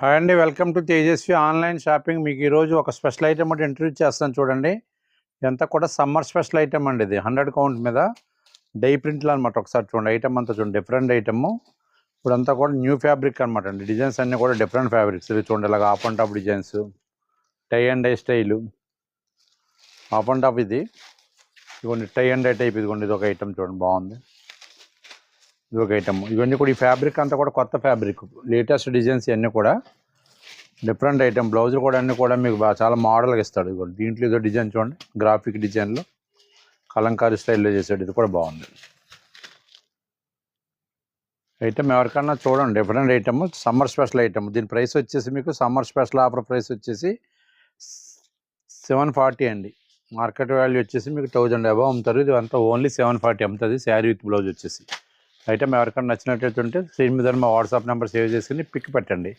Hi అండి. Welcome to Tejaswi online shopping. మీకు ఈరోజు ఒక స్పెషల్ ఐటమ్ ఒకటి ఇంట్రడ్యూస్ చేస్తాను చూడండి. ఇదంతా కూడా సమ్మర్ స్పెషల్ ఐటమ్ అండి. ఇది 100 కౌంట్ మీద డై ప్రింట్లు అనమాట. ఒకసారి చూడండి, ఐటమ్ అంతా చూడండి, డిఫరెంట్ ఐటమ్. ఇప్పుడంతా కూడా న్యూ ఫ్యాబ్రిక్ అనమాట అండి. డిజైన్స్ అన్నీ కూడా డిఫరెంట్ ఫ్యాబ్రిక్స్. ఇది చూడండి, ఇలాగ off and top designs, tie and dye style, off and top. ఇది ఇదిగోండి టై అండ్ డై టైప్. ఇదిగోండి, ఇది ఒక ఐటమ్ చూడండి, బాగుంది. ఇది ఒక ఐటమ్. ఇవన్నీ కూడా ఈ ఫ్యాబ్రిక్ అంతా కూడా కొత్త ఫ్యాబ్రిక్, లేటెస్ట్ డిజైన్స్ ఇవన్నీ కూడా డిఫరెంట్ ఐటమ్. బ్లౌజ్ కూడా అన్నీ కూడా మీకు చాలా మోడల్గా ఇస్తాడు. ఇదిగోండి, దీంట్లో ఏదో డిజైన్ చూడండి, గ్రాఫిక్ డిజైన్లో కలంకారీ స్టైల్లో చేసాడు. ఇది కూడా బాగుంది ఐటమ్. ఎవరికన్నా చూడండి, different item, summer special item. దీని ప్రైస్ వచ్చేసి మీకు సమ్మర్ స్పెషల్ ఆఫర్ ప్రైస్ వచ్చేసి 740 అండి. మార్కెట్ వాల్యూ వచ్చేసి మీకు 1000 అబవ్ అమ్ముతారు. ఇది అంతా ఓన్లీ 740 అమ్ముతుంది, శారీ విత్ బ్లౌజ్ వచ్చేసి. ఐటమ్ ఎవరికన్నా నచ్చినట్లయితే ఉంటే స్క్రీన్ మీద మా వాట్సాప్ నెంబర్ సేవ్ చేసుకుని పిక్ పెట్టండి.